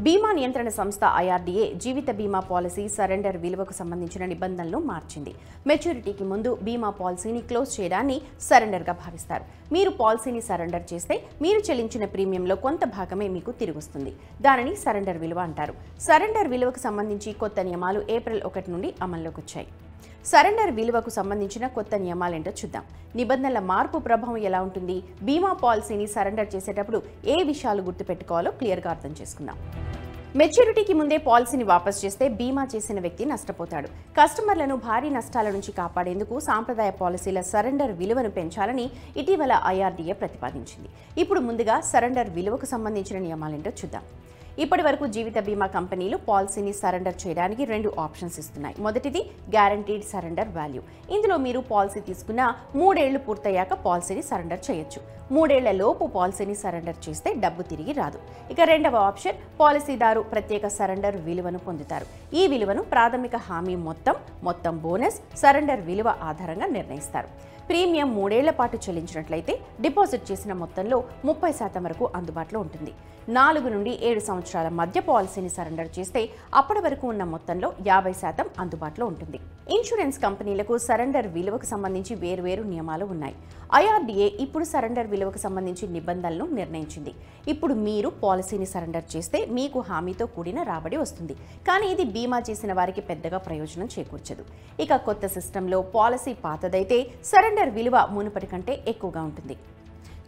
బీమా నియంత్రణ సంస్థ ఐఆర్డీఏ జీవిత బీమా పాలసీ సరెండర్ విలువకు సంబంధించిన నిబంధనలను మార్చింది. మెచ్యూరిటీకి ముందు బీమా పాలసీని క్లోజ్ చేయడాన్ని సరెండర్గా భావిస్తారు. మీరు పాలసీని సరెండర్ చేస్తే మీరు చెల్లించిన ప్రీమియంలో కొంత భాగమే మీకు తిరిగి వస్తుంది. దానిని సరెండర్ విలువ అంటారు. సరెండర్ విలువకు సంబంధించి కొత్త నియమాలు ఏప్రిల్ 1 నుండి అమల్లోకి వచ్చాయి. సరెండర్ విలువకు సంబంధించిన కొత్త నియమాలేంటో చూద్దాం. నిబంధనల మార్పు ప్రభావం ఎలా ఉంటుంది, బీమా పాలసీని సరెండర్ చేసేటప్పుడు ఏ విషయాలు గుర్తుపెట్టుకోవాలో క్లియర్గా అర్థం చేసుకుందాం. మెచ్యూరిటీకి ముందే పాలసీని వాపసు చేస్తే బీమా చేసిన వ్యక్తి నష్టపోతాడు. కస్టమర్లను భారీ నష్టాల నుంచి కాపాడేందుకు సాంప్రదాయ పాలసీల సరెండర్ విలువను పెంచాలని ఇటీవల ఐఆర్డీఏ ప్రతిపాదించింది. ఇప్పుడు ముందుగా సరెండర్ విలువకు సంబంధించిన నియమాలేంటో చూద్దాం. ఇప్పటి వరకు జీవిత బీమా కంపెనీలు పాలసీని సరెండర్ చేయడానికి 2 ఆప్షన్స్ ఇస్తున్నాయి. మొదటిది గ్యారంటీడ్ సరెండర్ వాల్యూ. ఇందులో మీరు పాలసీ తీసుకున్న 3 ఏళ్లు పూర్తయ్యాక పాలసీని సరెండర్ చేయొచ్చు. 3 ఏళ్ల లోపు పాలసీని సరెండర్ చేస్తే డబ్బు తిరిగి రాదు. ఇక రెండవ ఆప్షన్, పాలసీదారు ప్రత్యేక సరెండర్ విలువను పొందుతారు. ఈ విలువను ప్రాథమిక హామీ మొత్తం బోనస్, సరెండర్ విలువ ఆధారంగా నిర్ణయిస్తారు. ప్రీమియం 3 ఏళ్ల పాటు చెల్లించినట్లయితే డిపాజిట్ చేసిన మొత్తంలో 30% వరకు అందుబాటులో ఉంటుంది. 4 నుండి 7 సంవత్సరాల మధ్య పాలసీని సరెండర్ చేస్తే అప్పటి వరకు ఉన్న మొత్తంలో 50% అందుబాటులో ఉంటుంది. ఇన్సూరెన్స్ కంపెనీలకు సరెండర్ విలువకు సంబంధించి వేర్వేరు నియమాలు ఉన్నాయి. ఐఆర్డీఏ ఇప్పుడు సరెండర్ విలువకు సంబంధించి నిబంధనలను నిర్ణయించింది. ఇప్పుడు మీరు పాలసీని సరెండర్ చేస్తే మీకు హామీతో కూడిన రాబడి వస్తుంది. కానీ ఇది బీమా చేసిన వారికి పెద్దగా ప్రయోజనం చేకూర్చదు. ఇక కొత్త సిస్టంలో పాలసీ పాతదైతే సరెండర్ విలువ మునుపటి కంటే ఎక్కువగా ఉంటుంది.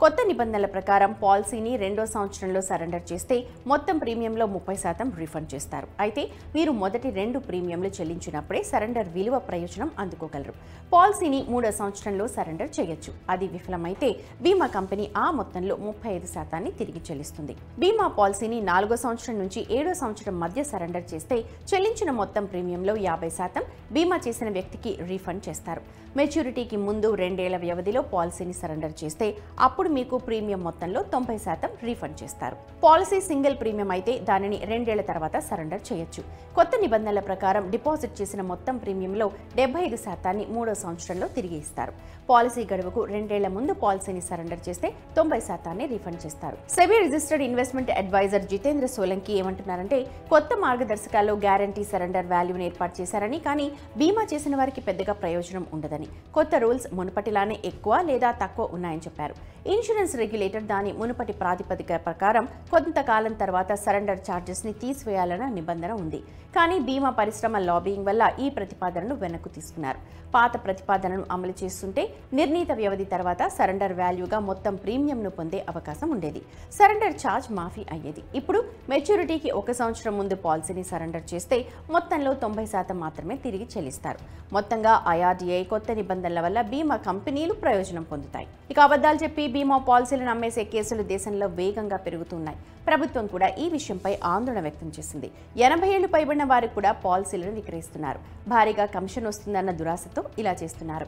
కొత్త నిబంధనల ప్రకారం పాలసీని 2వ సంవత్సరంలో సరెండర్ చేస్తే మొత్తం ప్రీమియంలో 30% రీఫండ్ చేస్తారు. అయితే మీరు మొదటి 2 ప్రీమియంలు చెల్లించినప్పుడే సరెండర్ విలువ ప్రయోజనం అందుకోగలరు. పాలసీని 3వ సంవత్సరంలో సరెండర్ చేయొచ్చు. అది విఫలమైతే బీమా కంపెనీ ఆ మొత్తంలో 35% తిరిగి చెల్లిస్తుంది. బీమా పాలసీని 4వ సంవత్సరం నుంచి 7వ సంవత్సరం మధ్య సరెండర్ చేస్తే చెల్లించిన మొత్తం ప్రీమియంలో 50% బీమా చేసిన వ్యక్తికి రీఫండ్ చేస్తారు. మెచ్యూరిటీకి ముందు 2 ఏళ్ల వ్యవధిలో పాలసీని సరెండర్ చేస్తే అప్పుడు మీకు ప్రీమియం మొత్తంలో 90% రీఫండ్ చేస్తారు. పాలసీ సింగిల్ ప్రీమియం అయితే దానిని 2 ఏళ్ల తర్వాత సరెండర్ చేయొచ్చు. కొత్త నిబంధనల ప్రకారం డిపాజిట్ చేసిన మొత్తం ప్రీమియంలో 75% 3వ సంవత్సరంలో తిరిగి ఇస్తారు. పాలసీ గడువుకు 2 ఏళ్ల ముందు పాలసీని సరెండర్ చేస్తే 90% రీఫండ్ చేస్తారు. SEBI registered investment advisor Jitendra Solanki ఏమంటున్నారంటే, కొత్త మార్గదర్శకాల్లో గ్యారంటీ సరెండర్ వాల్యూని ఏర్పాటు చేశారని, కానీ బీమా చేసిన వారికి పెద్దగా ప్రయోజనం ఉండదని, కొత్త రూల్స్ మునుపటిలానే ఎక్కువ లేదా తక్కువ ఉన్నాయని చెప్పారు. ఇన్సూరెన్స్ రెగ్యులేటర్ దాని మునుపటి ప్రాతిపదిక ప్రకారం కొంతకాలం తర్వాత సరెండర్ ఛార్జెస్ ని తీసివేయాలన్న నిబంధన ఉంది. కానీ బీమా పరిశ్రమ లాబియింగ్ వల్ల ఈ ప్రతిపాదనను వెనక్కు తీసుకున్నారు. పాత ప్రతిపాదనను అమలు చేస్తుంటే నిర్ణీత వ్యవధి తర్వాత సరెండర్ వాల్యూగా మొత్తం ప్రీమియంను పొందే అవకాశం ఉండేది. సరెండర్ ఛార్జ్ మాఫీ అయ్యేది. ఇప్పుడు మెచ్యూరిటీకి 1 సంవత్సరం ముందు పాలసీని సరెండర్ చేస్తే మొత్తంలో 90% మాత్రమే తిరిగి చెల్లిస్తారు. మొత్తంగా ఐఆర్డీఏ కొత్త నిబంధనల వల్ల బీమా కంపెనీలు ప్రయోజనం పొందుతాయి. ఇక అబద్ధాలు చెప్పి బీమా పాలసీలను అమ్మేసే కేసులు దేశంలో వేగంగా పెరుగుతున్నాయి. ప్రభుత్వం కూడా ఈ విషయంపై ఆందోళన వ్యక్తం చేసింది. 80 ఏళ్లు పైబడిన వారికి కూడా పాలసీలను విక్రయిస్తున్నారు. భారీగా కమిషన్ వస్తుందన్న దురాశతో ఇలా చేస్తున్నారు.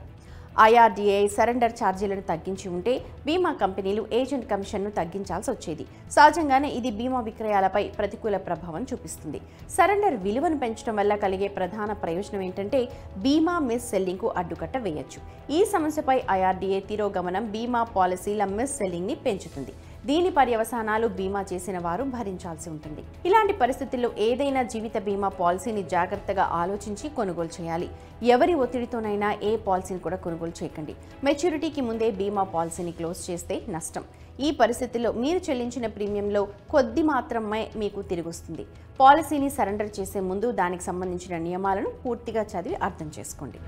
ఐఆర్డీఏ సరెండర్ ఛార్జీలను తగ్గించి ఉంటే బీమా కంపెనీలు ఏజెంట్ కమిషన్ను తగ్గించాల్సి వచ్చేది. సహజంగానే ఇది బీమా విక్రయాలపై ప్రతికూల ప్రభావం చూపిస్తుంది. సరెండర్ విలువను పెంచడం వల్ల కలిగే ప్రధాన ప్రయోజనం ఏంటంటే బీమా మిస్ సెల్లింగ్కు అడ్డుకట్ట వేయొచ్చు. ఈ సమస్యపై ఐఆర్డీఏ తిరోగమనం బీమా పాలసీల మిస్ సెల్లింగ్ని పెంచుతుంది. దీని పర్యవసానాలు బీమా చేసిన వారు భరించాల్సి ఉంటుంది. ఇలాంటి పరిస్థితుల్లో ఏదైనా జీవిత బీమా పాలసీని జాగ్రత్తగా ఆలోచించి కొనుగోలు చేయాలి. ఎవరి ఒత్తిడితోనైనా ఏ పాలసీని కూడా కొనుగోలు చేయకండి. మెచ్యూరిటీకి ముందే బీమా పాలసీని క్లోజ్ చేస్తే నష్టం. ఈ పరిస్థితుల్లో మీరు చెల్లించిన ప్రీమియంలో కొద్ది మాత్రమే మీకు తిరిగి వస్తుంది. పాలసీని సరెండర్ చేసే ముందు దానికి సంబంధించిన నియమాలను పూర్తిగా చదివి అర్థం చేసుకోండి.